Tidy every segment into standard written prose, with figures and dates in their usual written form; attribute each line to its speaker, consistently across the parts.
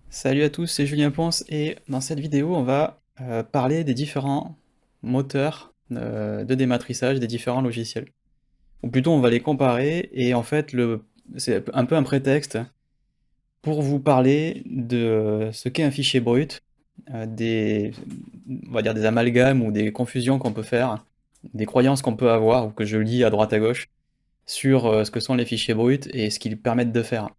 Speaker 1: Salut à tous, c'est Julien Ponce et dans cette vidéo on va parler des différents moteurs de dématrissage des différents logiciels. Ou plutôt on va les comparer et en fait c'est un peu un prétexte pour vous parler de ce qu'est un fichier brut, des, on va dire des amalgames ou des confusions qu'on peut faire, des croyances qu'on peut avoir ou que je lis à droite à gauche sur ce que sont les fichiers bruts et ce qu'ils permettent de faire.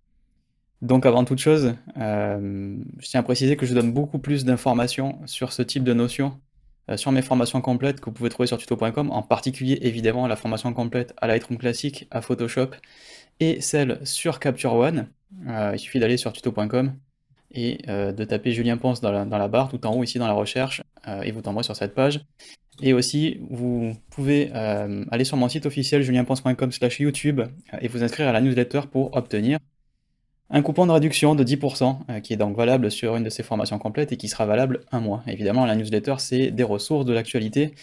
Speaker 1: Donc avant toute chose, je tiens à préciser que je donne beaucoup plus d'informations sur ce type de notions sur mes formations complètes que vous pouvez trouver sur tuto.com, en particulier évidemment la formation complète à Lightroom Classic, à Photoshop, et celle sur Capture One. Il suffit d'aller sur tuto.com et de taper Julien Ponce dans la barre, tout en haut ici dans la recherche, et vous tomberez sur cette page. Et aussi, vous pouvez aller sur mon site officiel julienponce.com/YouTube et vous inscrire à la newsletter pour obtenir un coupon de réduction de 10%, qui est donc valable sur une de ces formations complètes et qui sera valable un mois. Évidemment, la newsletter, c'est des ressources de l'actualité,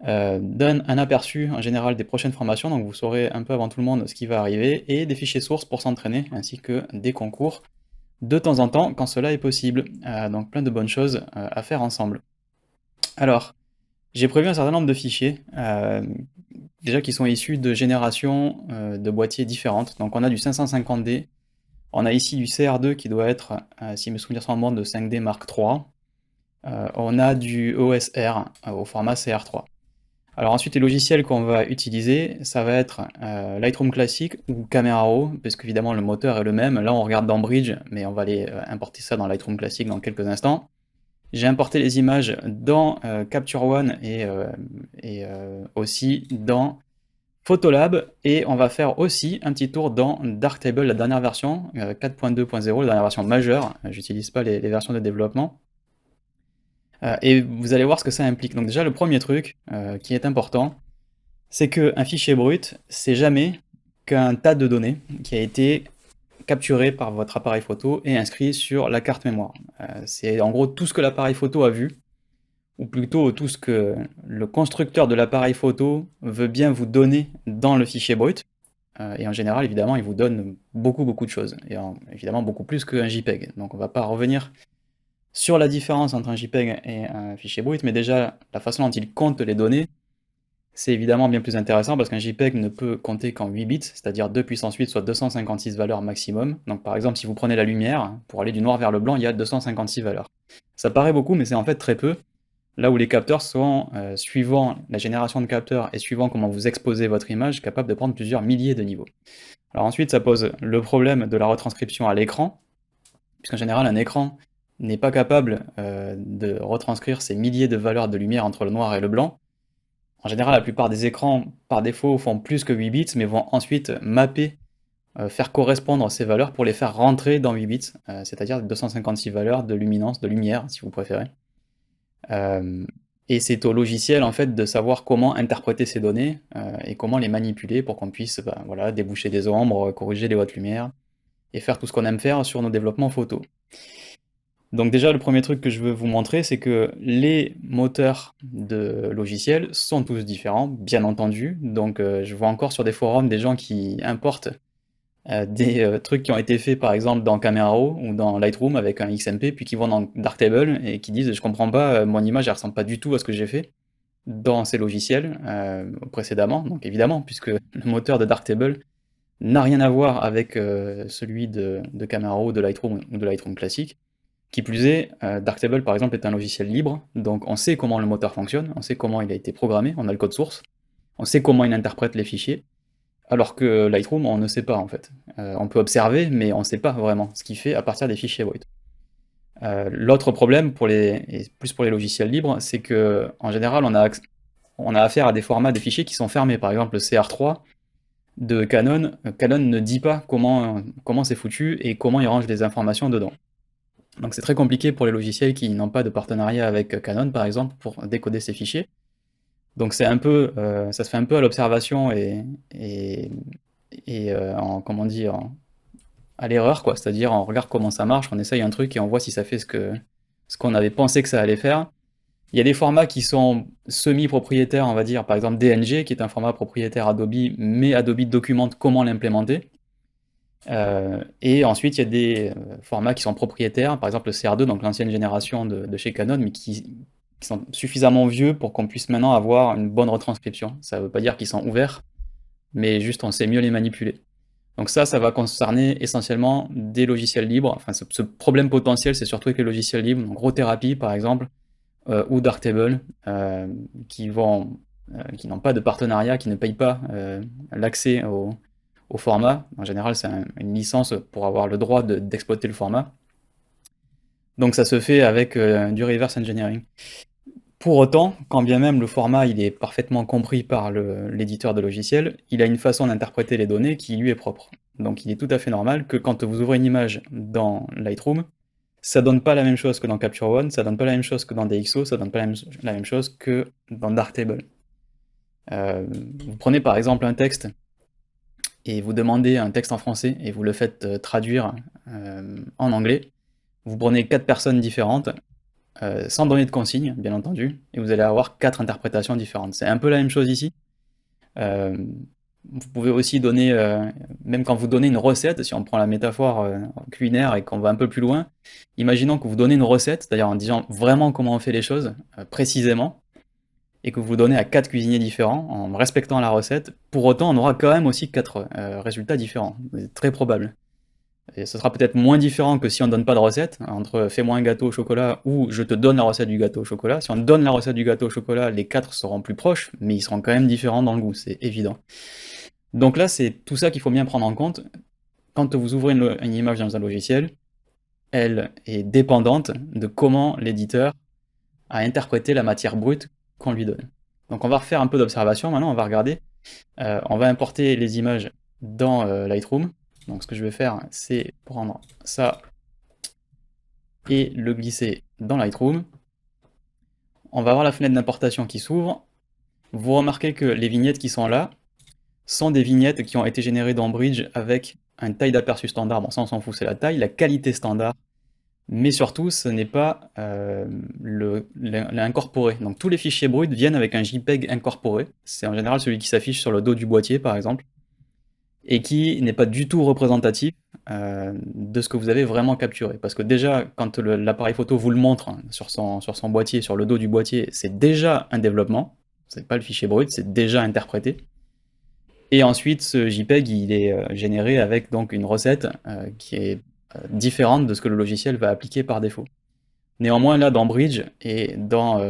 Speaker 1: donne un aperçu en général des prochaines formations, donc vous saurez un peu avant tout le monde ce qui va arriver, et des fichiers sources pour s'entraîner, ainsi que des concours de temps en temps quand cela est possible. Donc plein de bonnes choses à faire ensemble. Alors, j'ai prévu un certain nombre de fichiers, déjà qui sont issus de générations de boîtiers différentes. Donc on a du 550D, on a ici du CR2 qui doit être, si mes souvenirs sont bons, de 5D Mark III. On a du OSR au format CR3. Alors ensuite, les logiciels qu'on va utiliser, ça va être Lightroom Classic ou Camera Raw, parce qu'évidemment le moteur est le même. Là, on regarde dans Bridge, mais on va aller importer ça dans Lightroom Classic dans quelques instants. J'ai importé les images dans Capture One et aussi dans Photolab, et on va faire aussi un petit tour dans Darktable, la dernière version, 4.2.0, la dernière version majeure. J'utilise pas les versions de développement. Et vous allez voir ce que ça implique. Donc déjà, le premier truc qui est important, c'est qu'un fichier brut, c'est jamais qu'un tas de données qui a été capturé par votre appareil photo et inscrit sur la carte mémoire. C'est en gros tout ce que l'appareil photo a vu, ou plutôt tout ce que le constructeur de l'appareil photo veut bien vous donner dans le fichier brut. Et en général, évidemment, il vous donne beaucoup de choses, et évidemment beaucoup plus qu'un JPEG. Donc on va pas revenir sur la différence entre un JPEG et un fichier brut, mais déjà, la façon dont il compte les données, c'est évidemment bien plus intéressant, parce qu'un JPEG ne peut compter qu'en 8 bits, c'est-à-dire 2 puissance 8, soit 256 valeurs maximum. Donc par exemple, si vous prenez la lumière, pour aller du noir vers le blanc, il y a 256 valeurs. Ça paraît beaucoup, mais c'est en fait très peu. Là où les capteurs sont, suivant la génération de capteurs et suivant comment vous exposez votre image, capables de prendre plusieurs milliers de niveaux. Alors ensuite, ça pose le problème de la retranscription à l'écran, puisqu'en général, un écran n'est pas capable de retranscrire ces milliers de valeurs de lumière entre le noir et le blanc. En général, la plupart des écrans, par défaut, font plus que 8 bits, mais vont ensuite mapper, faire correspondre ces valeurs pour les faire rentrer dans 8 bits, c'est-à-dire 256 valeurs de luminance, de lumière, si vous préférez. Et c'est au logiciel en fait de savoir comment interpréter ces données et comment les manipuler pour qu'on puisse voilà, déboucher des ombres, corriger les hautes lumières et faire tout ce qu'on aime faire sur nos développements photo. Donc déjà le premier truc que je veux vous montrer, c'est que les moteurs de logiciels sont tous différents, bien entendu. Donc je vois encore sur des forums des gens qui importent des trucs qui ont été faits par exemple dans Camera Raw ou dans Lightroom avec un XMP, puis qui vont dans Darktable et qui disent je comprends pas, mon image elle ressemble pas du tout à ce que j'ai fait dans ces logiciels précédemment. Donc évidemment, puisque le moteur de Darktable n'a rien à voir avec celui de Camera Raw, de Lightroom ou de Lightroom classique. Qui plus est, Darktable par exemple est un logiciel libre, donc on sait comment le moteur fonctionne, on sait comment il a été programmé, on a le code source, on sait comment il interprète les fichiers, alors que Lightroom, on ne sait pas en fait. On peut observer, mais on ne sait pas vraiment ce qu'il fait à partir des fichiers bruts. L'autre problème, et plus pour les logiciels libres, c'est que en général, on a affaire à des formats de fichiers qui sont fermés. Par exemple, le CR3 de Canon, Canon ne dit pas comment c'est foutu et comment il range les informations dedans. Donc c'est très compliqué pour les logiciels qui n'ont pas de partenariat avec Canon, par exemple, pour décoder ces fichiers. Donc c'est un peu, ça se fait un peu à l'observation comment dire, à l'erreur, quoi. C'est-à-dire on regarde comment ça marche, on essaye un truc et on voit si ça fait ce qu'on avait pensé que ça allait faire. Il y a des formats qui sont semi-propriétaires, on va dire, par exemple DNG, qui est un format propriétaire Adobe, mais Adobe documente comment l'implémenter. Et ensuite, il y a des formats qui sont propriétaires, par exemple le CR2, donc l'ancienne génération de chez Canon, mais qui sont suffisamment vieux pour qu'on puisse maintenant avoir une bonne retranscription. Ça ne veut pas dire qu'ils sont ouverts, mais juste on sait mieux les manipuler. Donc ça va concerner essentiellement des logiciels libres. Enfin, ce problème potentiel, c'est surtout avec les logiciels libres, donc Rotherapy par exemple, ou Darktable, qui n'ont pas de partenariat, qui ne payent pas l'accès au format. En général, c'est une licence pour avoir le droit d'exploiter le format. Donc ça se fait avec du reverse engineering. Pour autant, quand bien même le format il est parfaitement compris par l'éditeur de logiciel, il a une façon d'interpréter les données qui lui est propre. Donc il est tout à fait normal que quand vous ouvrez une image dans Lightroom, ça donne pas la même chose que dans Capture One, ça donne pas la même chose que dans DxO, ça donne pas la même chose que dans Darktable. Vous prenez par exemple un texte et vous demandez un texte en français et vous le faites traduire en anglais. Vous prenez 4 personnes différentes, sans donner de consignes, bien entendu, et vous allez avoir 4 interprétations différentes. C'est un peu la même chose ici. Vous pouvez aussi donner, même quand vous donnez une recette, si on prend la métaphore culinaire et qu'on va un peu plus loin, imaginons que vous donnez une recette, c'est-à-dire en disant vraiment comment on fait les choses, précisément, et que vous donnez à 4 cuisiniers différents, en respectant la recette, pour autant on aura quand même aussi 4 résultats différents. C'est très probable. Et ce sera peut-être moins différent que si on ne donne pas de recette, entre fais-moi un gâteau au chocolat ou je te donne la recette du gâteau au chocolat. Si on donne la recette du gâteau au chocolat, les 4 seront plus proches, mais ils seront quand même différents dans le goût, c'est évident. Donc là, c'est tout ça qu'il faut bien prendre en compte. Quand vous ouvrez une image dans un logiciel, elle est dépendante de comment l'éditeur a interprété la matière brute qu'on lui donne. Donc on va refaire un peu d'observation maintenant, on va regarder. On va importer les images dans Lightroom. Donc ce que je vais faire, c'est prendre ça et le glisser dans Lightroom. On va avoir la fenêtre d'importation qui s'ouvre. Vous remarquez que les vignettes qui sont là sont des vignettes qui ont été générées dans Bridge avec une taille d'aperçu standard. Bon, ça on s'en fout, c'est la taille, la qualité standard. Mais surtout, ce n'est pas l'incorporé. Donc tous les fichiers bruts viennent avec un JPEG incorporé. C'est en général celui qui s'affiche sur le dos du boîtier, par exemple, et qui n'est pas du tout représentatif de ce que vous avez vraiment capturé. Parce que déjà, quand l'appareil photo vous le montre sur son boîtier, sur le dos du boîtier, c'est déjà un développement. C'est pas le fichier brut, c'est déjà interprété. Et ensuite, ce JPEG, il est généré avec donc une recette qui est différente de ce que le logiciel va appliquer par défaut. Néanmoins, là, dans Bridge et dans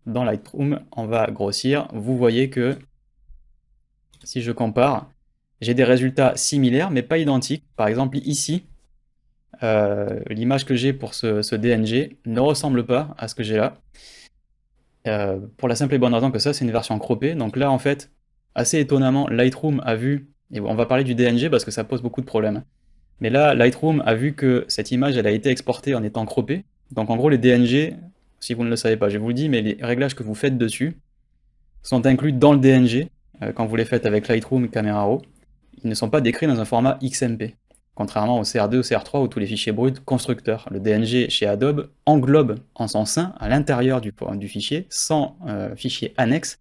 Speaker 1: Lightroom, on va grossir. Vous voyez que, si je compare, j'ai des résultats similaires, mais pas identiques. Par exemple, ici, l'image que j'ai pour ce DNG ne ressemble pas à ce que j'ai là. Pour la simple et bonne raison que ça, c'est une version croppée. Donc là, en fait, assez étonnamment, Lightroom a vu, et on va parler du DNG parce que ça pose beaucoup de problèmes, mais là, Lightroom a vu que cette image, elle a été exportée en étant croppée. Donc en gros, les DNG, si vous ne le savez pas, je vous le dis, mais les réglages que vous faites dessus sont inclus dans le DNG, quand vous les faites avec Lightroom Camera Raw. Ils ne sont pas décrits dans un format XMP, contrairement au CR2 ou CR3 où tous les fichiers bruts constructeurs. Le DNG chez Adobe englobe en son sein, à l'intérieur du fichier, sans fichier annexe,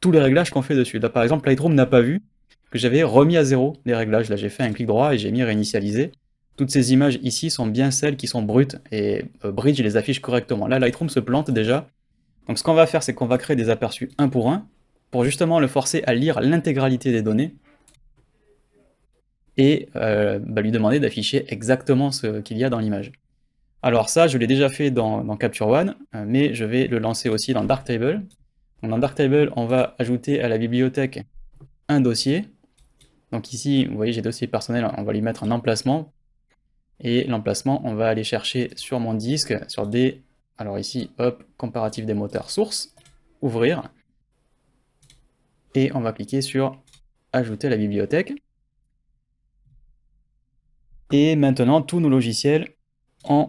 Speaker 1: tous les réglages qu'on fait dessus. Là par exemple, Lightroom n'a pas vu que j'avais remis à zéro les réglages. Là j'ai fait un clic droit et j'ai mis réinitialiser. Toutes ces images ici sont bien celles qui sont brutes et Bridge les affiche correctement. Là Lightroom se plante déjà. Donc ce qu'on va faire, c'est qu'on va créer des aperçus un pour justement le forcer à lire l'intégralité des données et lui demander d'afficher exactement ce qu'il y a dans l'image. Alors ça, je l'ai déjà fait dans Capture One, mais je vais le lancer aussi dans Darktable. Donc dans Darktable, on va ajouter à la bibliothèque un dossier. Donc ici, vous voyez, j'ai dossier personnel, on va lui mettre un emplacement. Et l'emplacement, on va aller chercher sur mon disque, sur des... Alors ici, hop, comparatif des moteurs source, ouvrir. Et on va cliquer sur ajouter à la bibliothèque. Et maintenant, tous nos logiciels ont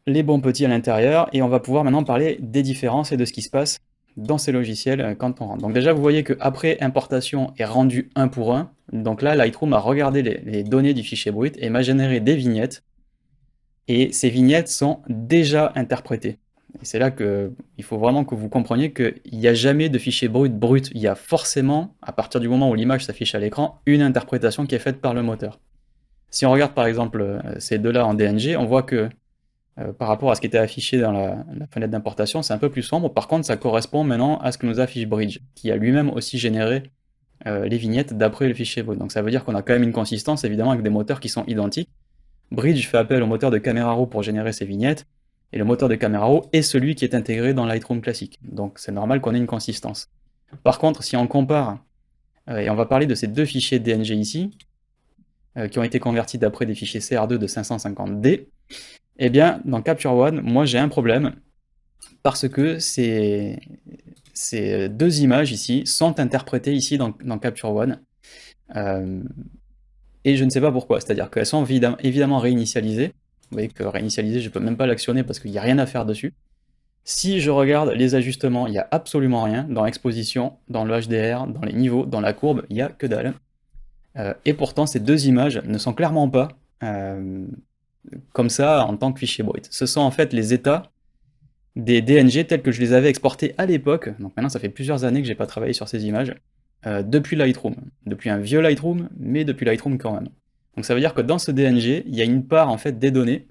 Speaker 1: les bons petits à l'intérieur, et on va pouvoir maintenant parler des différences et de ce qui se passe dans ces logiciels quand on rentre. Donc déjà, vous voyez qu'après importation est rendu un pour un. Donc là, Lightroom a regardé les données du fichier brut et m'a généré des vignettes. Et ces vignettes sont déjà interprétées. Et c'est là que il faut vraiment que vous compreniez qu'il n'y a jamais de fichier brut. Il y a forcément, à partir du moment où l'image s'affiche à l'écran, une interprétation qui est faite par le moteur. Si on regarde par exemple ces deux-là en DNG, on voit que par rapport à ce qui était affiché dans la fenêtre d'importation, c'est un peu plus sombre. Par contre, ça correspond maintenant à ce que nous affiche Bridge, qui a lui-même aussi généré les vignettes d'après le fichier brut. Donc ça veut dire qu'on a quand même une consistance, évidemment, avec des moteurs qui sont identiques. Bridge fait appel au moteur de Camera Raw pour générer ses vignettes, et le moteur de Camera Raw est celui qui est intégré dans Lightroom classique. Donc c'est normal qu'on ait une consistance. Par contre, si on compare, et on va parler de ces deux fichiers DNG ici, qui ont été convertis d'après des fichiers CR2 de 550D, eh bien, dans Capture One, moi j'ai un problème, parce que ces deux images ici sont interprétées ici dans Capture One, et je ne sais pas pourquoi, c'est-à-dire qu'elles sont évidemment réinitialisées. Vous voyez que réinitialiser, je ne peux même pas l'actionner parce qu'il n'y a rien à faire dessus. Si je regarde les ajustements, il n'y a absolument rien. Dans l'exposition, dans le HDR, dans les niveaux, dans la courbe, il n'y a que dalle. Et pourtant, ces deux images ne sont clairement pas comme ça en tant que fichier brut. Ce sont en fait les états des DNG tels que je les avais exportés à l'époque. Donc maintenant, ça fait plusieurs années que j'ai pas travaillé sur ces images. Depuis Lightroom. Depuis un vieux Lightroom, mais depuis Lightroom quand même. Donc ça veut dire que dans ce DNG, il y a une part en fait des données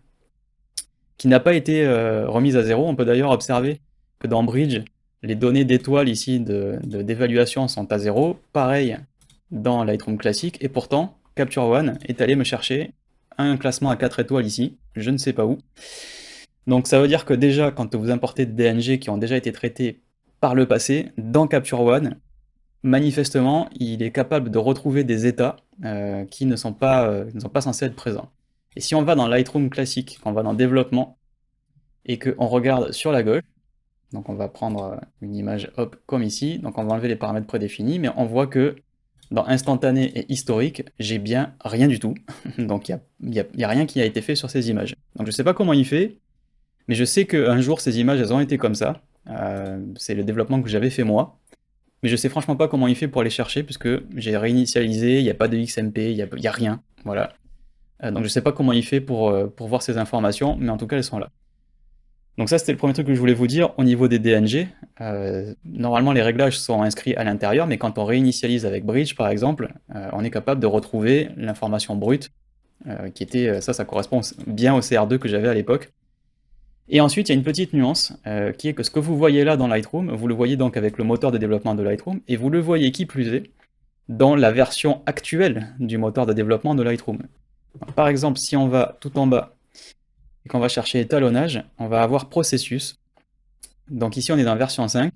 Speaker 1: qui n'a pas été remise à zéro. On peut d'ailleurs observer que dans Bridge, les données d'étoiles ici d'évaluation sont à zéro. Pareil dans Lightroom classique, et pourtant, Capture One est allé me chercher un classement à 4 étoiles ici, je ne sais pas où. Donc ça veut dire que déjà, quand vous importez des DNG qui ont déjà été traités par le passé, dans Capture One, manifestement, il est capable de retrouver des états qui ne sont pas censés être présents. Et si on va dans Lightroom classique, on va dans Développement, et qu'on regarde sur la gauche, donc on va prendre une image hop, comme ici, donc on va enlever les paramètres prédéfinis, mais on voit que dans Instantané et Historique, j'ai bien rien du tout. Donc il n'y a rien qui a été fait sur ces images. Donc je ne sais pas comment il fait, mais je sais qu'un jour ces images elles ont été comme ça. C'est le développement que j'avais fait moi. Mais je sais franchement pas comment il fait pour les chercher, puisque j'ai réinitialisé, il n'y a pas de XMP, il n'y a rien. Voilà. Donc je sais pas comment il fait pour voir ces informations, mais en tout cas elles sont là. Donc ça c'était le premier truc que je voulais vous dire. Au niveau des DNG, normalement les réglages sont inscrits à l'intérieur, mais quand on réinitialise avec Bridge par exemple, on est capable de retrouver l'information brute, qui était, ça correspond bien au CR2 que j'avais à l'époque. Et ensuite il y a une petite nuance, qui est que ce que vous voyez là dans Lightroom, vous le voyez donc avec le moteur de développement de Lightroom, et vous le voyez qui plus est, dans la version actuelle du moteur de développement de Lightroom. Donc, par exemple, si on va tout en bas, et qu'on va chercher étalonnage, on va avoir processus. Donc ici on est dans la version 5.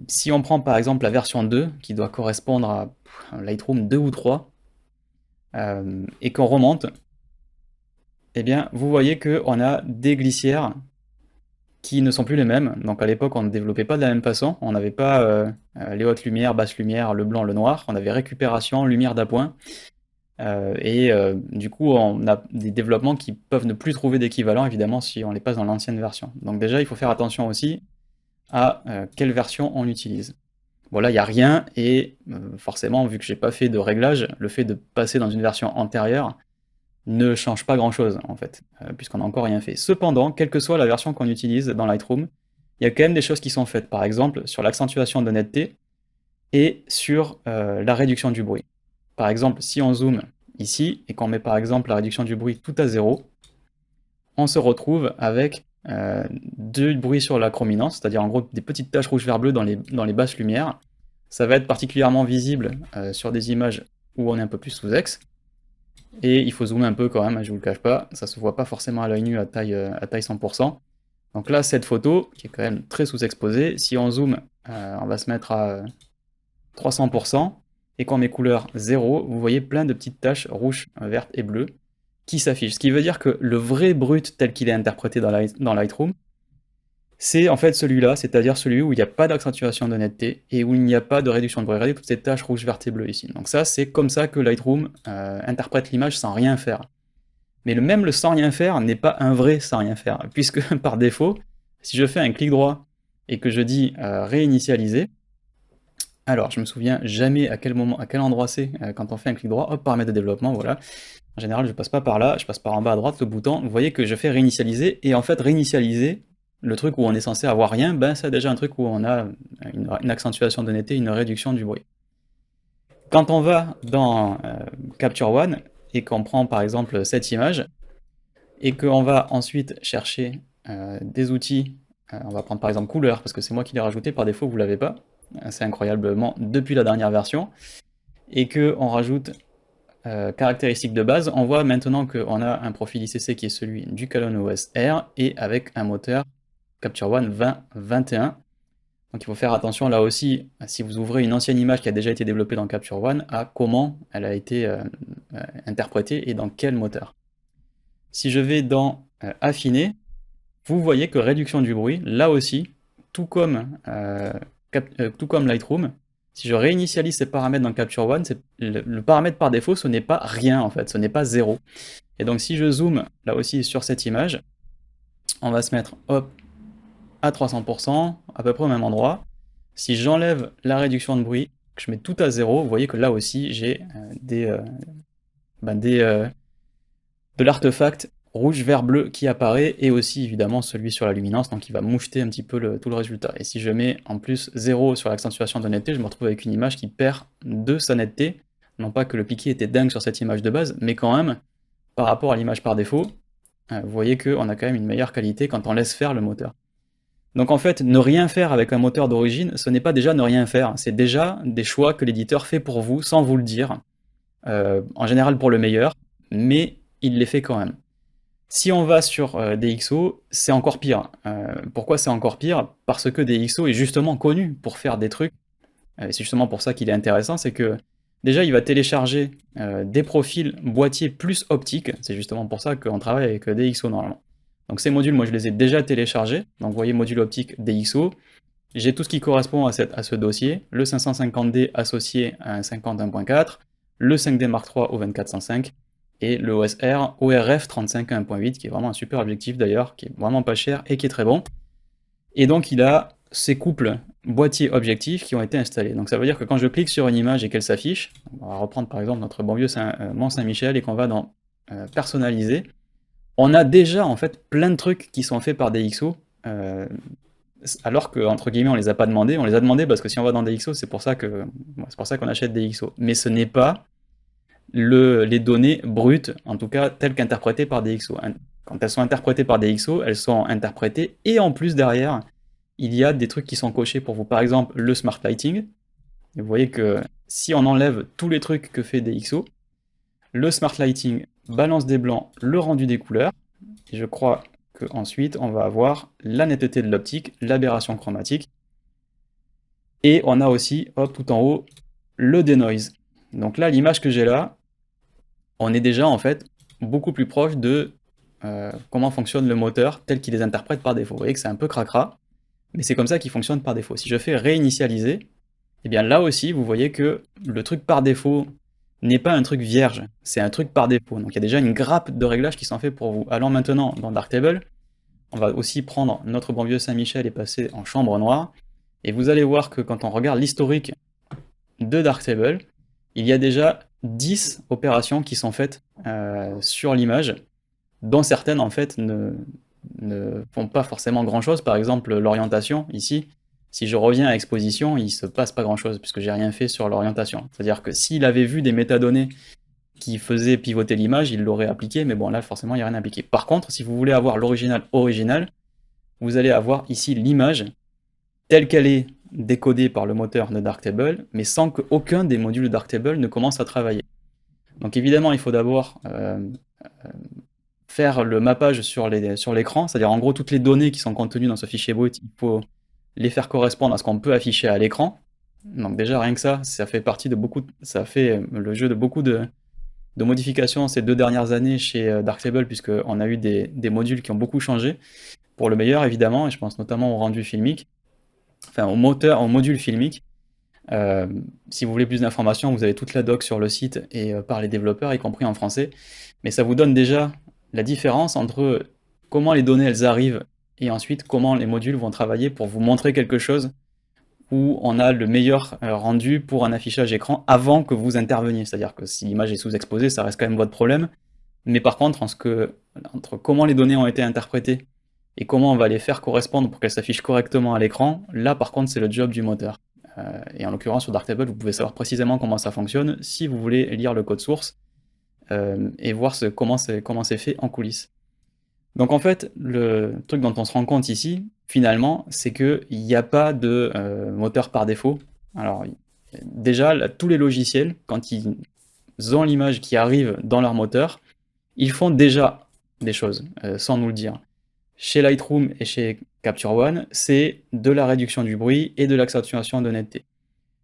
Speaker 1: Si on prend par exemple la version 2, qui doit correspondre à Lightroom 2 ou 3, et qu'on remonte, eh bien vous voyez qu'on a des glissières qui ne sont plus les mêmes. Donc à l'époque on ne développait pas de la même façon, on n'avait pas les hautes lumières, basses lumières, le blanc, le noir, on avait récupération, lumière d'appoint. Du coup, on a des développements qui peuvent ne plus trouver d'équivalent, évidemment, si on les passe dans l'ancienne version. Donc déjà, il faut faire attention aussi à quelle version on utilise. Bon là, il n'y a rien, et forcément, vu que j'ai pas fait de réglage, le fait de passer dans une version antérieure ne change pas grand-chose, en fait, puisqu'on n'a encore rien fait. Cependant, quelle que soit la version qu'on utilise dans Lightroom, il y a quand même des choses qui sont faites, par exemple, sur l'accentuation de netteté et sur la réduction du bruit. Par exemple, si on zoome ici et qu'on met par exemple la réduction du bruit tout à 0, on se retrouve avec du bruit sur la chrominance, c'est-à-dire en gros des petites taches rouge vert bleu dans les basses lumières. Ça va être particulièrement visible sur des images où on est un peu plus sous ex. Et il faut zoomer un peu quand même, je vous le cache pas, ça se voit pas forcément à l'œil nu à taille 100%. Donc là, cette photo, qui est quand même très sous-exposée, si on zoome, on va se mettre à 300%, et qu'on met couleur 0, vous voyez plein de petites taches rouges, vertes et bleues qui s'affichent. Ce qui veut dire que le vrai brut tel qu'il est interprété dans Lightroom, c'est en fait celui-là, c'est-à-dire celui où il n'y a pas d'accentuation de netteté et où il n'y a pas de réduction de bruit. Regardez toutes ces taches rouges, vertes et bleues ici. Donc ça, c'est comme ça que Lightroom interprète l'image sans rien faire. Mais même le sans rien faire n'est pas un vrai sans rien faire, puisque par défaut, si je fais un clic droit et que je dis réinitialiser, alors, je me souviens jamais à quel moment, à quel endroit c'est quand on fait un clic droit, hop, paramètres de développement, voilà. En général, je passe pas par là, je passe par en bas à droite, le bouton. Vous voyez que je fais réinitialiser, et en fait, réinitialiser, le truc où on est censé avoir rien, ben c'est déjà un truc où on a une accentuation de netteté, une réduction du bruit. Quand on va dans Capture One et qu'on prend par exemple cette image et qu'on va ensuite chercher des outils, on va prendre par exemple couleur parce que c'est moi qui l'ai rajouté par défaut, vous l'avez pas, c'est incroyablement depuis la dernière version, et qu'on rajoute caractéristiques de base, on voit maintenant qu'on a un profil ICC qui est celui du Calonne OS R et avec un moteur Capture One 2021. Donc il faut faire attention là aussi, si vous ouvrez une ancienne image qui a déjà été développée dans Capture One, à comment elle a été interprétée et dans quel moteur. Si je vais dans Affiner, vous voyez que réduction du bruit, là aussi, tout comme Lightroom, si je réinitialise ces paramètres dans Capture One, le paramètre par défaut, ce n'est pas rien en fait, ce n'est pas 0. Et donc si je zoome là aussi sur cette image, on va se mettre hop, à 300%, à peu près au même endroit. Si j'enlève la réduction de bruit, que je mets tout à 0, vous voyez que là aussi j'ai de l'artefact rouge, vert, bleu qui apparaît, et aussi évidemment celui sur la luminance, donc il va moucheter un petit peu tout le résultat. Et si je mets en plus 0 sur l'accentuation de netteté, je me retrouve avec une image qui perd de sa netteté. Non pas que le piqué était dingue sur cette image de base, mais quand même, par rapport à l'image par défaut, vous voyez qu'on a quand même une meilleure qualité quand on laisse faire le moteur. Donc en fait, ne rien faire avec un moteur d'origine, ce n'est pas déjà ne rien faire, c'est déjà des choix que l'éditeur fait pour vous, sans vous le dire, en général pour le meilleur, mais il les fait quand même. Si on va sur DxO, c'est encore pire. Pourquoi c'est encore pire? Parce que DxO est justement connu pour faire des trucs, c'est justement pour ça qu'il est intéressant, c'est que déjà il va télécharger des profils boîtier plus optique, c'est justement pour ça qu'on travaille avec DxO normalement. Donc ces modules, moi je les ai déjà téléchargés, donc vous voyez module optique DxO, j'ai tout ce qui correspond à ce dossier, le 550D associé à un 51.4, le 5D Mark III au 2405, et le OSR ORF 35 à 1.8, qui est vraiment un super objectif d'ailleurs, qui est vraiment pas cher et qui est très bon. Et donc il a ces couples boîtier-objectif qui ont été installés. Donc ça veut dire que quand je clique sur une image et qu'elle s'affiche, on va reprendre par exemple notre bon vieux Mont Saint-Michel et qu'on va dans personnaliser, on a déjà en fait plein de trucs qui sont faits par DxO, alors que entre guillemets on les a pas demandés, on les a demandés parce que si on va dans DxO, c'est pour ça qu'on achète DxO. Mais ce n'est pas les données brutes, en tout cas telles qu'interprétées par DxO. Quand elles sont interprétées par DxO, elles sont interprétées et en plus derrière, il y a des trucs qui sont cochés pour vous. Par exemple, le Smart Lighting. Et vous voyez que si on enlève tous les trucs que fait DxO, le Smart Lighting balance des blancs, le rendu des couleurs, et je crois qu'ensuite on va avoir la netteté de l'optique, l'aberration chromatique, et on a aussi, hop, tout en haut, le denoise. Donc là, l'image que j'ai là, on est déjà en fait beaucoup plus proche de comment fonctionne le moteur tel qu'il les interprète par défaut. Vous voyez que c'est un peu cracra, mais c'est comme ça qu'il fonctionne par défaut. Si je fais réinitialiser, et eh bien là aussi, vous voyez que le truc par défaut n'est pas un truc vierge, c'est un truc par défaut. Donc il y a déjà une grappe de réglages qui sont faits pour vous. Allons maintenant dans Darktable, on va aussi prendre notre bon vieux Saint-Michel et passer en chambre noire, et vous allez voir que quand on regarde l'historique de Darktable, il y a déjà 10 opérations qui sont faites sur l'image, dont certaines en fait ne font pas forcément grand chose. Par exemple l'orientation ici, si je reviens à exposition, il se passe pas grand chose puisque j'ai rien fait sur l'orientation. C'est-à-dire que s'il avait vu des métadonnées qui faisaient pivoter l'image, il l'aurait appliqué, mais bon là forcément il n'y a rien appliqué. Par contre, si vous voulez avoir l'original original, vous allez avoir ici l'image telle qu'elle est décodée par le moteur de Darktable, mais sans qu'aucun des modules de Darktable ne commence à travailler. Donc évidemment, il faut d'abord faire le mappage sur l'écran, c'est-à-dire en gros toutes les données qui sont contenues dans ce fichier brut, il faut les faire correspondre à ce qu'on peut afficher à l'écran. Donc déjà rien que ça fait partie de ça fait le jeu de beaucoup de modifications ces 2 dernières années chez Darktable, puisqu'on a eu des modules qui ont beaucoup changé, pour le meilleur évidemment, et je pense notamment au rendu filmique, enfin au module filmique. Si vous voulez plus d'informations, vous avez toute la doc sur le site et par les développeurs, y compris en français, mais ça vous donne déjà la différence entre comment les données elles arrivent et ensuite comment les modules vont travailler pour vous montrer quelque chose où on a le meilleur rendu pour un affichage écran avant que vous interveniez. C'est-à-dire que si l'image est sous-exposée, ça reste quand même votre problème, mais par contre, entre comment les données ont été interprétées et comment on va les faire correspondre pour qu'elles s'affichent correctement à l'écran, là par contre c'est le job du moteur. Et en l'occurrence sur Darktable, vous pouvez savoir précisément comment ça fonctionne si vous voulez lire le code source et voir comment c'est fait en coulisses. Donc en fait, le truc dont on se rend compte ici, finalement, c'est qu'il n'y a pas de moteur par défaut. Alors déjà, là, tous les logiciels, quand ils ont l'image qui arrive dans leur moteur, ils font déjà des choses, sans nous le dire. Chez Lightroom et chez Capture One, c'est de la réduction du bruit et de l'accentuation de netteté.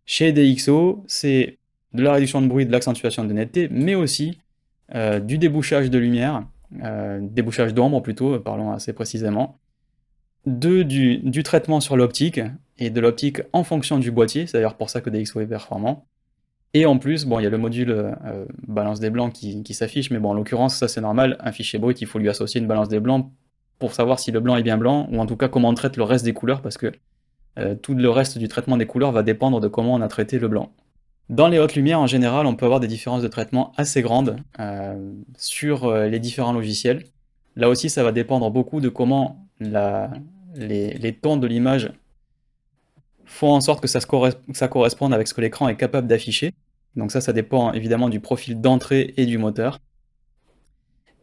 Speaker 1: Chez DxO, c'est de la réduction de bruit, de l'accentuation de netteté, mais aussi du débouchage de lumière, débouchage d'ombre plutôt, parlons assez précisément, du traitement sur l'optique, et de l'optique en fonction du boîtier, c'est d'ailleurs pour ça que DxO est performant. Et en plus, bon, il y a le module balance des blancs qui s'affiche, mais bon, en l'occurrence, ça c'est normal, un fichier brut, il faut lui associer une balance des blancs pour savoir si le blanc est bien blanc, ou en tout cas comment on traite le reste des couleurs, parce que tout le reste du traitement des couleurs va dépendre de comment on a traité le blanc. Dans les hautes lumières, en général, on peut avoir des différences de traitement assez grandes sur les différents logiciels. Là aussi, ça va dépendre beaucoup de comment les tons de l'image font en sorte que ça corresponde avec ce que l'écran est capable d'afficher. Donc ça dépend évidemment du profil d'entrée et du moteur.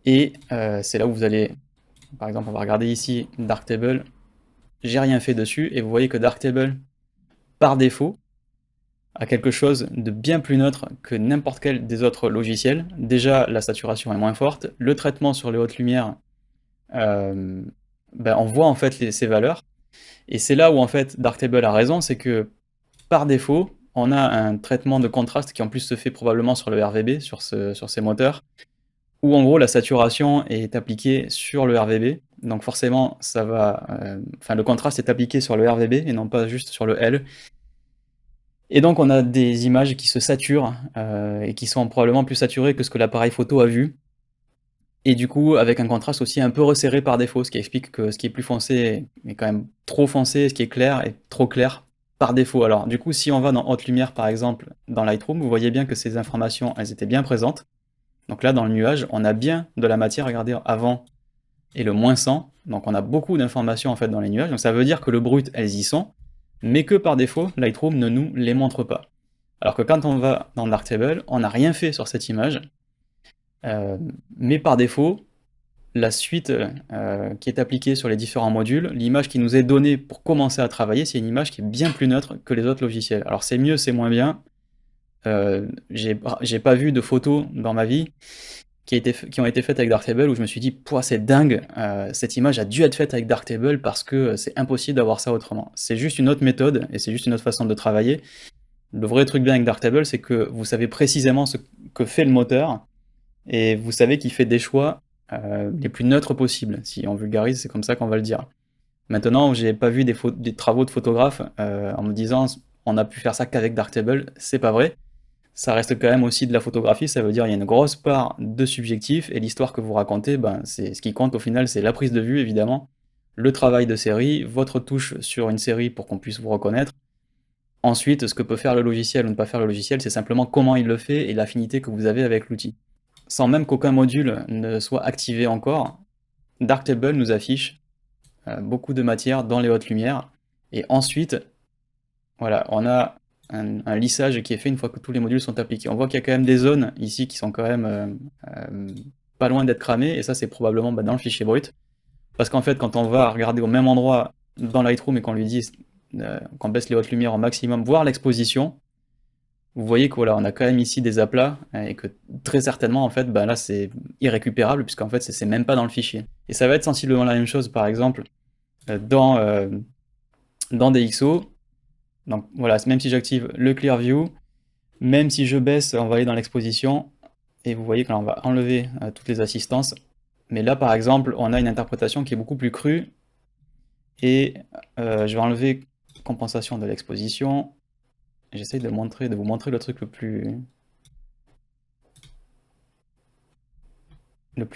Speaker 1: Et c'est là où vous allez, par exemple, on va regarder ici Darktable. J'ai rien fait dessus, et vous voyez que Darktable, par défaut, a quelque chose de bien plus neutre que n'importe quel des autres logiciels. Déjà, la saturation est moins forte. Le traitement sur les hautes lumières, on voit en fait ces valeurs. Et c'est là où en fait Darktable a raison, c'est que par défaut, on a un traitement de contraste qui en plus se fait probablement sur le RVB, sur ces moteurs, où en gros la saturation est appliquée sur le RVB. Donc forcément, ça va, le contraste est appliqué sur le RVB et non pas juste sur le L. Et donc on a des images qui se saturent et qui sont probablement plus saturées que ce que l'appareil photo a vu. Et du coup, avec un contraste aussi un peu resserré par défaut, ce qui explique que ce qui est plus foncé est quand même trop foncé, ce qui est clair est trop clair par défaut. Alors du coup, si on va dans haute lumière par exemple, dans Lightroom, vous voyez bien que ces informations, elles étaient bien présentes. Donc là, dans le nuage, on a bien de la matière, regardez, avant et le -100. Donc on a beaucoup d'informations en fait dans les nuages. Donc ça veut dire que le brut, elles y sont, mais que par défaut, Lightroom ne nous les montre pas. Alors que quand on va dans Darktable, on n'a rien fait sur cette image, mais par défaut, la suite qui est appliquée sur les différents modules, l'image qui nous est donnée pour commencer à travailler, c'est une image qui est bien plus neutre que les autres logiciels. Alors c'est mieux, c'est moins bien. J'ai pas vu de photos dans ma vie qui ont été faites avec Darktable où je me suis dit, pouah, c'est dingue, cette image a dû être faite avec Darktable parce que c'est impossible d'avoir ça autrement. C'est juste une autre méthode et c'est juste une autre façon de travailler. Le vrai truc bien avec Darktable, c'est que vous savez précisément ce que fait le moteur et vous savez qu'il fait des choix les plus neutres possibles. Si on vulgarise, c'est comme ça qu'on va le dire. Maintenant, j'ai pas vu des travaux de photographes en me disant on a pu faire ça qu'avec Darktable, c'est pas vrai. Ça reste quand même aussi de la photographie, ça veut dire il y a une grosse part de subjectif, et l'histoire que vous racontez, c'est ce qui compte au final, c'est la prise de vue évidemment, le travail de série, votre touche sur une série pour qu'on puisse vous reconnaître. Ensuite, ce que peut faire le logiciel ou ne pas faire le logiciel, c'est simplement comment il le fait et l'affinité que vous avez avec l'outil. Sans même qu'aucun module ne soit activé encore, Darktable nous affiche beaucoup de matière dans les hautes lumières, et ensuite, voilà, on a un lissage qui est fait une fois que tous les modules sont appliqués. On voit qu'il y a quand même des zones ici qui sont quand même pas loin d'être cramées, et ça c'est probablement dans le fichier brut. Parce qu'en fait, quand on va regarder au même endroit dans Lightroom et qu'on lui dit qu'on baisse les hautes lumières au maximum, voire l'exposition, vous voyez que voilà, on a quand même ici des aplats, et que très certainement, en fait, là c'est irrécupérable, puisqu'en fait c'est même pas dans le fichier. Et ça va être sensiblement la même chose, par exemple, dans DxO. Donc voilà, même si j'active le Clear View, même si je baisse, on va aller dans l'exposition, et vous voyez que là on va enlever toutes les assistances. Mais là par exemple, on a une interprétation qui est beaucoup plus crue, et je vais enlever compensation de l'exposition. J'essaye de vous montrer le truc le plus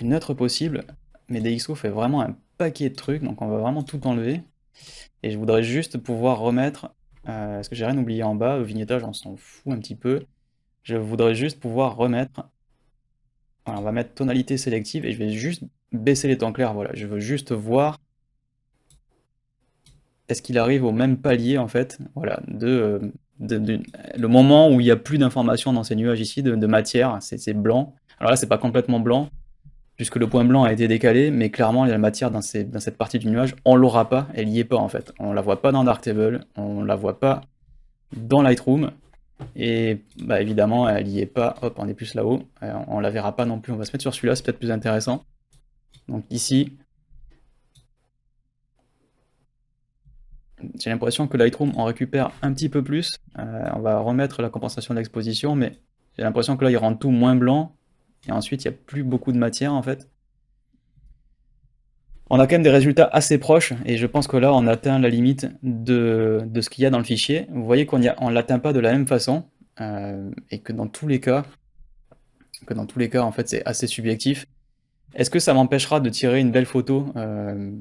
Speaker 1: neutre possible, mais DxO fait vraiment un paquet de trucs, donc on va vraiment tout enlever. Et je voudrais juste pouvoir remettre, est-ce que j'ai rien oublié en bas, le vignettage on s'en fout un petit peu. Je voudrais juste pouvoir remettre, voilà, on va mettre tonalité sélective et je vais juste baisser les tons clairs, voilà, je veux juste voir est-ce qu'il arrive au même palier en fait, voilà, le moment où il y a plus d'informations dans ces nuages ici, de matière, c'est blanc. Alors là, c'est pas complètement blanc, puisque le point blanc a été décalé, mais clairement, il y a la matière dans cette partie du nuage, on l'aura pas, elle y est pas en fait. On la voit pas dans Darktable, on la voit pas dans Lightroom, et bah évidemment, elle y est pas. Hop, on est plus là-haut, on la verra pas non plus. On va se mettre sur celui-là, c'est peut-être plus intéressant. Donc ici, j'ai l'impression que Lightroom en récupère un petit peu plus. On va remettre la compensation de l'exposition, mais j'ai l'impression que là, il rend tout moins blanc. Et ensuite, il n'y a plus beaucoup de matière, en fait. On a quand même des résultats assez proches, et je pense que là, on atteint la limite de ce qu'il y a dans le fichier. Vous voyez qu'on ne l'atteint pas de la même façon, et que dans tous les cas, en fait, c'est assez subjectif. Est-ce que ça m'empêchera de tirer une belle photo? Euh,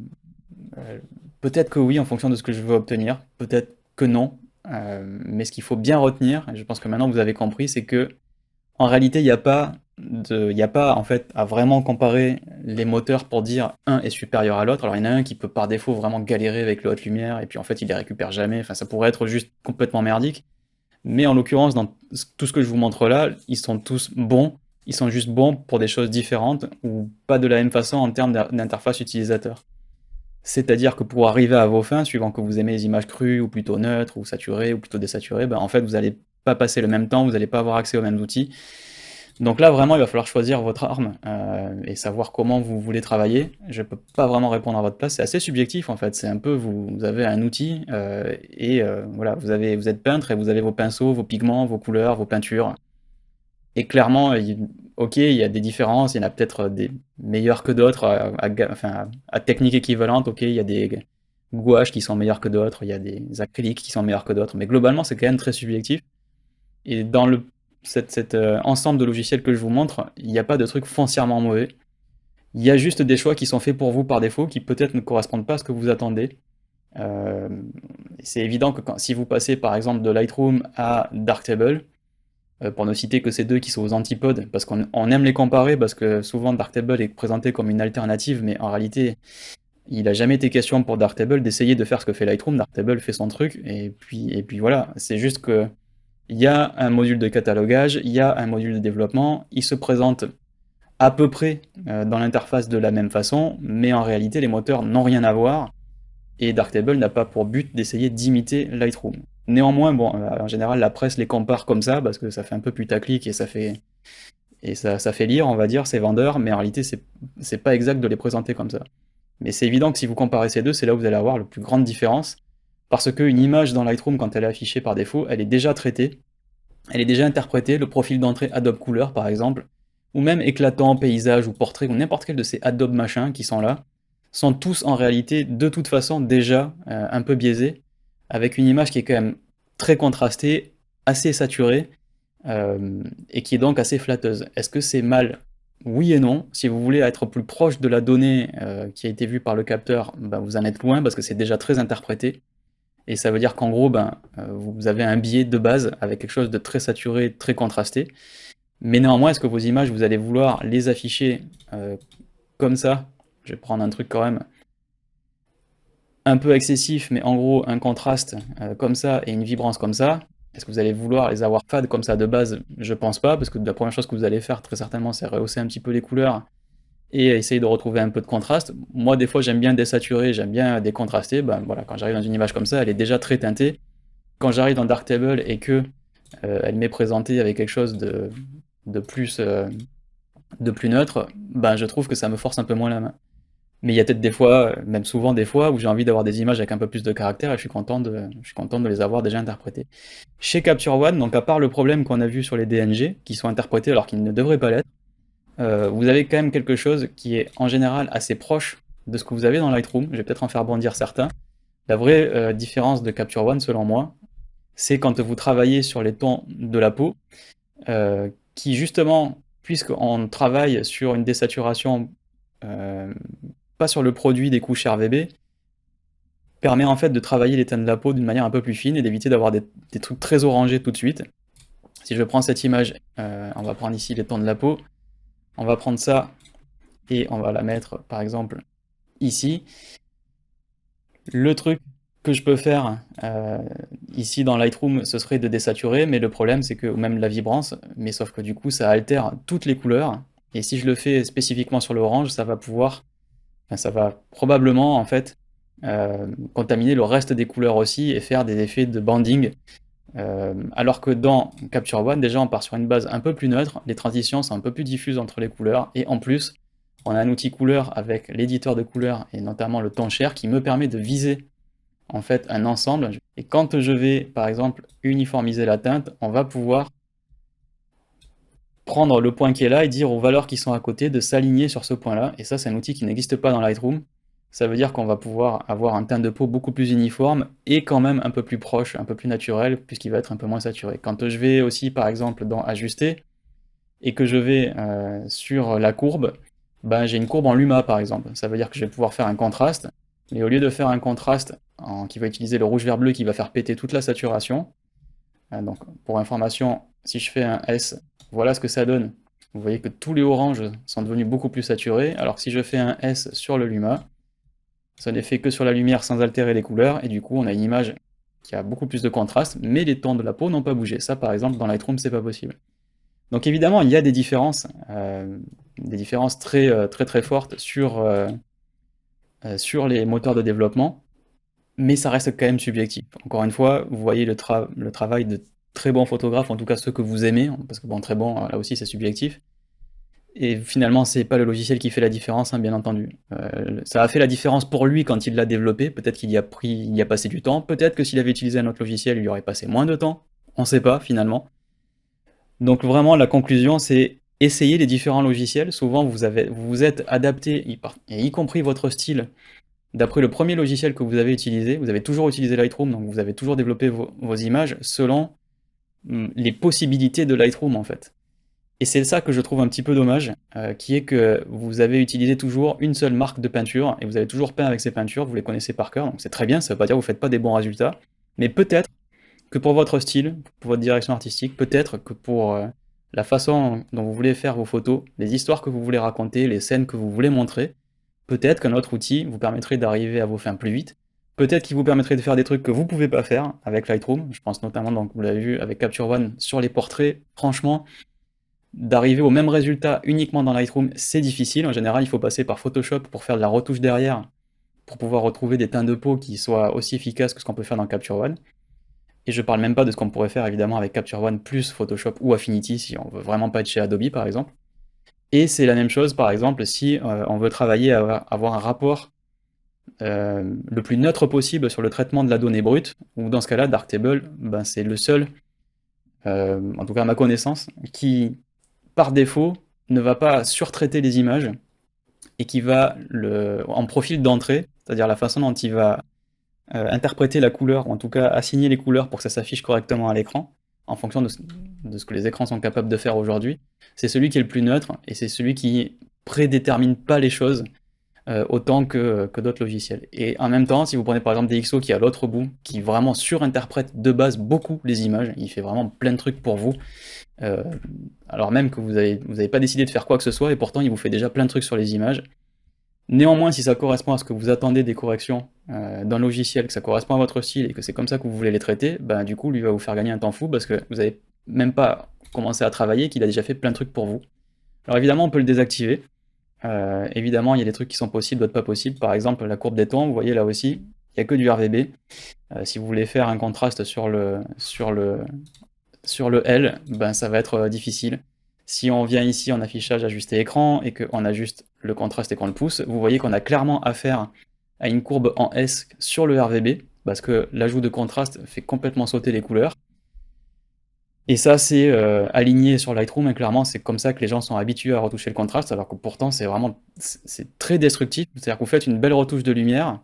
Speaker 1: Peut-être que oui, en fonction de ce que je veux obtenir. Peut-être que non. Mais ce qu'il faut bien retenir, et je pense que maintenant vous avez compris, c'est que en réalité, il y a pas en fait à vraiment comparer les moteurs pour dire un est supérieur à l'autre. Alors il y en a un qui peut par défaut vraiment galérer avec le haute lumière et puis en fait il les récupère jamais. Enfin, ça pourrait être juste complètement merdique. Mais en l'occurrence, dans tout ce que je vous montre là, ils sont tous bons. Ils sont juste bons pour des choses différentes ou pas de la même façon en termes d'interface utilisateur. C'est-à-dire que pour arriver à vos fins, suivant que vous aimez les images crues ou plutôt neutres ou saturées ou plutôt désaturées, ben en fait vous n'allez pas passer le même temps, vous n'allez pas avoir accès aux mêmes outils. Donc là vraiment il va falloir choisir votre arme et savoir comment vous voulez travailler. Je peux pas vraiment répondre à votre place, c'est assez subjectif en fait. C'est un peu vous avez un outil voilà vous êtes peintre et vous avez vos pinceaux, vos pigments, vos couleurs, vos peintures. Et clairement, ok, il y a des différences, il y en a peut-être des meilleurs que d'autres, enfin, à technique équivalente, ok, il y a des gouaches qui sont meilleurs que d'autres, il y a des acryliques qui sont meilleurs que d'autres, mais globalement, c'est quand même très subjectif. Et dans cet ensemble de logiciels que je vous montre, il n'y a pas de truc foncièrement mauvais. Il y a juste des choix qui sont faits pour vous par défaut, qui peut-être ne correspondent pas à ce que vous attendez. Euh, c'est évident que si vous passez par exemple de Lightroom à Darktable, pour ne citer que ces deux qui sont aux antipodes, parce qu'on aime les comparer, parce que souvent Darktable est présenté comme une alternative, mais en réalité, il n'a jamais été question pour Darktable d'essayer de faire ce que fait Lightroom. Darktable fait son truc, et puis voilà. C'est juste que il y a un module de catalogage, il y a un module de développement, il se présente à peu près dans l'interface de la même façon, mais en réalité, les moteurs n'ont rien à voir, et Darktable n'a pas pour but d'essayer d'imiter Lightroom. Néanmoins, bon, en général, la presse les compare comme ça, parce que ça fait un peu putaclic et ça fait lire, on va dire, c'est vendeur, mais en réalité, c'est pas exact de les présenter comme ça. Mais c'est évident que si vous comparez ces deux, c'est là où vous allez avoir la plus grande différence, parce qu'une image dans Lightroom, quand elle est affichée par défaut, elle est déjà traitée, elle est déjà interprétée, le profil d'entrée Adobe Couleur, par exemple, ou même éclatant, paysage ou portrait, ou n'importe quel de ces Adobe machins qui sont là, sont tous en réalité de toute façon déjà un peu biaisés, avec une image qui est quand même très contrastée, assez saturée, et qui est donc assez flatteuse. Est-ce que c'est mal? Oui et non. Si vous voulez être plus proche de la donnée qui a été vue par le capteur, ben, vous en êtes loin parce que c'est déjà très interprété. Et ça veut dire qu'en gros, ben, vous avez un biais de base avec quelque chose de très saturé, très contrasté. Mais néanmoins, est-ce que vos images, vous allez vouloir les afficher comme ça? Je vais prendre un truc quand même un peu excessif, mais en gros un contraste comme ça et une vibrance comme ça. Est-ce que vous allez vouloir les avoir fades comme ça de base? Je pense pas, parce que la première chose que vous allez faire très certainement, c'est rehausser un petit peu les couleurs et essayer de retrouver un peu de contraste. Moi, des fois, j'aime bien désaturer, j'aime bien décontraster. Ben voilà, quand j'arrive dans une image comme ça, elle est déjà très teintée. Quand j'arrive dans Darktable et que elle m'est présentée avec quelque chose de plus, de plus neutre, ben je trouve que ça me force un peu moins la main. Mais il y a peut-être des fois, même souvent des fois, où j'ai envie d'avoir des images avec un peu plus de caractère et je suis content de les avoir déjà interprétées. Chez Capture One, donc à part le problème qu'on a vu sur les DNG, qui sont interprétés alors qu'ils ne devraient pas l'être, vous avez quand même quelque chose qui est en général assez proche de ce que vous avez dans Lightroom. Je vais peut-être en faire bondir certains. La vraie différence de Capture One, selon moi, c'est quand vous travaillez sur les tons de la peau, qui justement, puisqu'on travaille sur une désaturation euh, pas sur le produit des couches RVB, permet en fait de travailler les teintes de la peau d'une manière un peu plus fine et d'éviter d'avoir des trucs très orangés tout de suite. Si je prends cette image, on va prendre ici les tons de la peau, on va prendre ça et on va la mettre par exemple ici. Le truc que je peux faire ici dans Lightroom, ce serait de désaturer, mais le problème c'est que, ou même la vibrance, mais sauf que du coup ça altère toutes les couleurs, et si je le fais spécifiquement sur l'orange, ça va pouvoir, enfin, ça va probablement en fait contaminer le reste des couleurs aussi et faire des effets de banding. Alors que dans Capture One, déjà on part sur une base un peu plus neutre, les transitions sont un peu plus diffuses entre les couleurs, et en plus, on a un outil couleur avec l'éditeur de couleurs, et notamment le ton share, qui me permet de viser en fait un ensemble. Et quand je vais, par exemple, uniformiser la teinte, on va pouvoir prendre le point qui est là et dire aux valeurs qui sont à côté de s'aligner sur ce point-là. Et ça, c'est un outil qui n'existe pas dans Lightroom. Ça veut dire qu'on va pouvoir avoir un teint de peau beaucoup plus uniforme et quand même un peu plus proche, un peu plus naturel, puisqu'il va être un peu moins saturé. Quand je vais aussi, par exemple, dans Ajuster, et que je vais sur la courbe, ben, j'ai une courbe en luma, par exemple. Ça veut dire que je vais pouvoir faire un contraste, mais au lieu de faire un contraste qui va utiliser le rouge vert bleu qui va faire péter toute la saturation, donc pour information, si je fais un S, voilà ce que ça donne. Vous voyez que tous les oranges sont devenus beaucoup plus saturés, alors que si je fais un S sur le luma, ça n'est fait que sur la lumière sans altérer les couleurs, et du coup on a une image qui a beaucoup plus de contraste, mais les tons de la peau n'ont pas bougé. Ça par exemple dans Lightroom c'est pas possible. Donc évidemment il y a des différences très fortes sur les moteurs de développement, mais ça reste quand même subjectif. Encore une fois, vous voyez le travail de très bons photographes, en tout cas ceux que vous aimez, parce que bon, très bon, là aussi c'est subjectif. Et finalement, c'est pas le logiciel qui fait la différence, hein, bien entendu. Ça a fait la différence pour lui quand il l'a développé, peut-être qu'il y a passé du temps, peut-être que s'il avait utilisé un autre logiciel, il y aurait passé moins de temps, on sait pas finalement. Donc vraiment, la conclusion, c'est essayer les différents logiciels. Souvent, vous vous êtes adapté, et y compris votre style, d'après le premier logiciel que vous avez utilisé. Vous avez toujours utilisé Lightroom, donc vous avez toujours développé vos images selon les possibilités de Lightroom en fait. Et c'est ça que je trouve un petit peu dommage, qui est que vous avez utilisé toujours une seule marque de peinture, et vous avez toujours peint avec ces peintures, vous les connaissez par cœur, donc c'est très bien, ça veut pas dire que vous faites pas des bons résultats, mais peut-être que pour votre style, pour votre direction artistique, peut-être que pour la façon dont vous voulez faire vos photos, les histoires que vous voulez raconter, les scènes que vous voulez montrer, peut-être qu'un autre outil vous permettrait d'arriver à vos fins plus vite, peut-être qu'il vous permettrait de faire des trucs que vous pouvez pas faire avec Lightroom, je pense notamment, donc vous l'avez vu avec Capture One sur les portraits, franchement, d'arriver au même résultat uniquement dans Lightroom, c'est difficile. En général, il faut passer par Photoshop pour faire de la retouche derrière, pour pouvoir retrouver des teints de peau qui soient aussi efficaces que ce qu'on peut faire dans Capture One. Et je parle même pas de ce qu'on pourrait faire évidemment avec Capture One plus Photoshop ou Affinity si on veut vraiment pas être chez Adobe par exemple. Et c'est la même chose par exemple si on veut travailler à avoir un rapport le plus neutre possible sur le traitement de la donnée brute, ou dans ce cas-là Darktable, ben, c'est le seul, en tout cas à ma connaissance, qui par défaut ne va pas surtraiter les images et qui va en profil d'entrée, c'est-à-dire la façon dont il va interpréter la couleur, ou en tout cas assigner les couleurs pour que ça s'affiche correctement à l'écran, en fonction de ce que les écrans sont capables de faire aujourd'hui, c'est celui qui est le plus neutre, et c'est celui qui prédétermine pas les choses autant que d'autres logiciels. Et en même temps, si vous prenez par exemple DxO qui est à l'autre bout, qui vraiment surinterprète de base beaucoup les images, il fait vraiment plein de trucs pour vous, alors même que vous avez pas décidé de faire quoi que ce soit, et pourtant il vous fait déjà plein de trucs sur les images. Néanmoins, si ça correspond à ce que vous attendez des corrections d'un logiciel, que ça correspond à votre style et que c'est comme ça que vous voulez les traiter, ben du coup lui va vous faire gagner un temps fou parce que vous avez même pas commencé à travailler, qu'il a déjà fait plein de trucs pour vous. Alors évidemment on peut le désactiver, évidemment il y a des trucs qui sont possibles, d'autres pas possibles, par exemple la courbe des tons, vous voyez là aussi, il n'y a que du RVB. Si vous voulez faire un contraste sur le L, ben ça va être difficile. Si on vient ici en affichage ajuster écran et qu'on ajuste le contraste et qu'on le pousse, vous voyez qu'on a clairement affaire à une courbe en S sur le RVB, parce que l'ajout de contraste fait complètement sauter les couleurs. Et ça c'est aligné sur Lightroom, et clairement c'est comme ça que les gens sont habitués à retoucher le contraste, alors que pourtant c'est très destructif. C'est-à-dire que vous faites une belle retouche de lumière,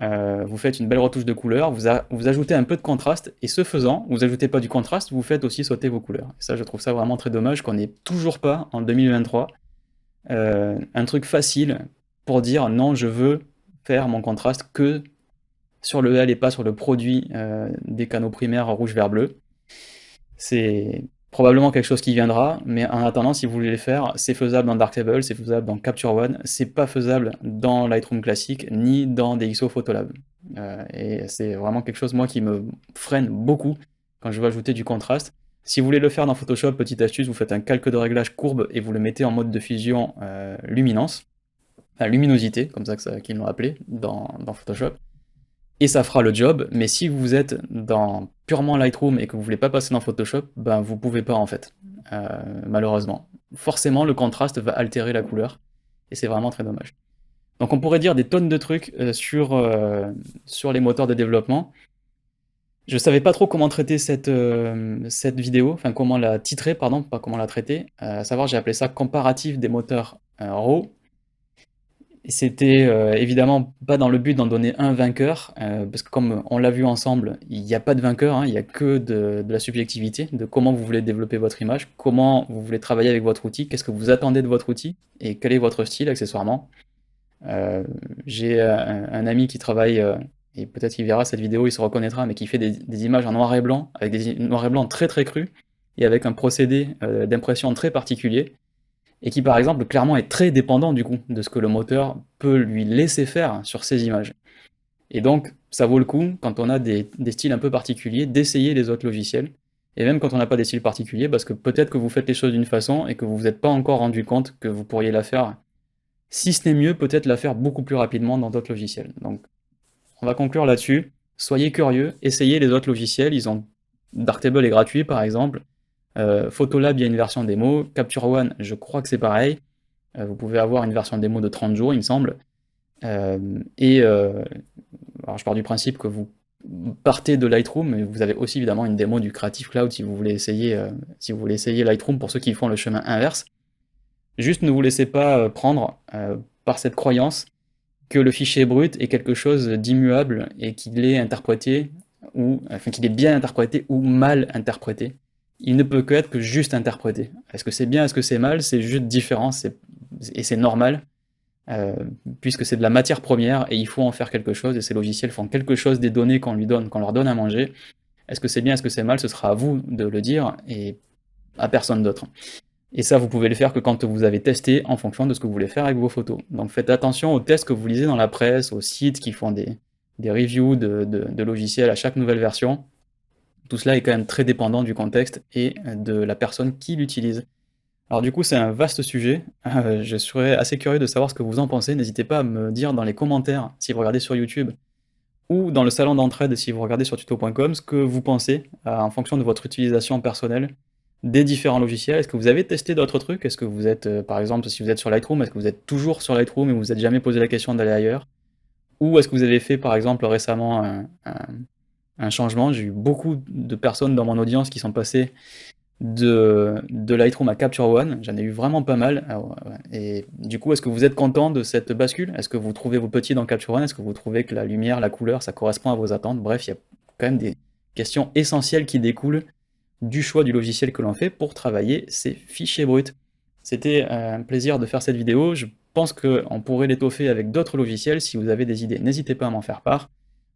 Speaker 1: vous faites une belle retouche de couleur, vous ajoutez un peu de contraste, et ce faisant, vous ajoutez pas du contraste, vous faites aussi sauter vos couleurs. Et ça, je trouve ça vraiment très dommage qu'on n'ait toujours pas, en 2023, un truc facile pour dire non, je veux faire mon contraste que sur le L et pas sur le produit des canaux primaires rouge, vert, bleu. C'est probablement quelque chose qui viendra, mais en attendant, si vous voulez le faire, c'est faisable dans Darktable, c'est faisable dans Capture One, c'est pas faisable dans Lightroom classique, ni dans DxO Photolab. Et c'est vraiment quelque chose, moi, qui me freine beaucoup quand je veux ajouter du contraste. Si vous voulez le faire dans Photoshop, petite astuce, vous faites un calque de réglage courbe et vous le mettez en mode de fusion luminance, enfin luminosité, comme ça qu'ils l'ont appelé dans Photoshop, et ça fera le job. Mais si vous êtes dans purement Lightroom et que vous voulez pas passer dans Photoshop, ben vous pouvez pas en fait, malheureusement. Forcément, le contraste va altérer la couleur, et c'est vraiment très dommage. Donc on pourrait dire des tonnes de trucs sur les moteurs de développement. Je savais pas trop comment traiter cette vidéo, enfin comment la titrer, pardon, pas comment la traiter. À savoir, j'ai appelé ça comparatif des moteurs RAW. Et c'était évidemment pas dans le but d'en donner un vainqueur, parce que comme on l'a vu ensemble, il n'y a pas de vainqueur, hein, il n'y a que de la subjectivité, de comment vous voulez développer votre image, comment vous voulez travailler avec votre outil, qu'est-ce que vous attendez de votre outil, et quel est votre style accessoirement. J'ai un ami qui travaille, et peut-être qu'il verra cette vidéo, il se reconnaîtra, mais qui fait des images en noir et blanc, avec des noirs et blancs très très crus, et avec un procédé d'impression très particulier, et qui par exemple clairement est très dépendant du coup de ce que le moteur peut lui laisser faire sur ces images. Et donc ça vaut le coup, quand on a des styles un peu particuliers, d'essayer les autres logiciels, et même quand on n'a pas des styles particuliers, parce que peut-être que vous faites les choses d'une façon, et que vous vous êtes pas encore rendu compte que vous pourriez la faire, si ce n'est mieux, peut-être la faire beaucoup plus rapidement dans d'autres logiciels. Donc on va conclure là-dessus. Soyez curieux, essayez les autres logiciels. Darktable est gratuit par exemple. Photolab, il y a une version démo. Capture One, je crois que c'est pareil. Vous pouvez avoir une version démo de 30 jours, il me semble. Alors je pars du principe que vous partez de Lightroom, mais vous avez aussi évidemment une démo du Creative Cloud si vous voulez essayer Lightroom pour ceux qui font le chemin inverse. Juste ne vous laissez pas prendre par cette croyance que le fichier brut est quelque chose d'immuable et qu'il est interprété, qu'il est bien interprété ou mal interprété. Il ne peut qu'être que juste interprété. Est-ce que c'est bien, est-ce que c'est mal? C'est juste différent, et c'est normal, puisque c'est de la matière première et il faut en faire quelque chose, et ces logiciels font quelque chose des données qu'on leur donne à manger. Est-ce que c'est bien, est-ce que c'est mal? Ce sera à vous de le dire, et à personne d'autre. Et ça, vous pouvez le faire que quand vous avez testé en fonction de ce que vous voulez faire avec vos photos. Donc faites attention aux tests que vous lisez dans la presse, aux sites qui font des reviews de logiciels à chaque nouvelle version. Tout cela est quand même très dépendant du contexte et de la personne qui l'utilise. Alors du coup, c'est un vaste sujet. Je serais assez curieux de savoir ce que vous en pensez. N'hésitez pas à me dire dans les commentaires si vous regardez sur YouTube ou dans le salon d'entraide si vous regardez sur tuto.com ce que vous pensez en fonction de votre utilisation personnelle des différents logiciels. Est-ce que vous avez testé d'autres trucs? Est-ce que vous êtes, par exemple, si vous êtes sur Lightroom, est-ce que vous êtes toujours sur Lightroom et vous vous êtes jamais posé la question d'aller ailleurs? Ou est-ce que vous avez fait, par exemple, récemment un changement? J'ai eu beaucoup de personnes dans mon audience qui sont passées de Lightroom à Capture One. J'en ai eu vraiment pas mal. Et du coup, est-ce que vous êtes content de cette bascule? Est-ce que vous trouvez vos petits dans Capture One? Est-ce que vous trouvez que la lumière, la couleur, ça correspond à vos attentes? Bref, il y a quand même des questions essentielles qui découlent du choix du logiciel que l'on fait pour travailler ces fichiers bruts. C'était un plaisir de faire cette vidéo. Je pense qu'on pourrait l'étoffer avec d'autres logiciels. Si vous avez des idées, n'hésitez pas à m'en faire part.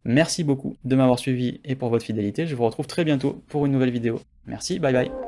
Speaker 1: Merci beaucoup de m'avoir suivi et pour votre fidélité. Je vous retrouve très bientôt pour une nouvelle vidéo. Merci, bye bye.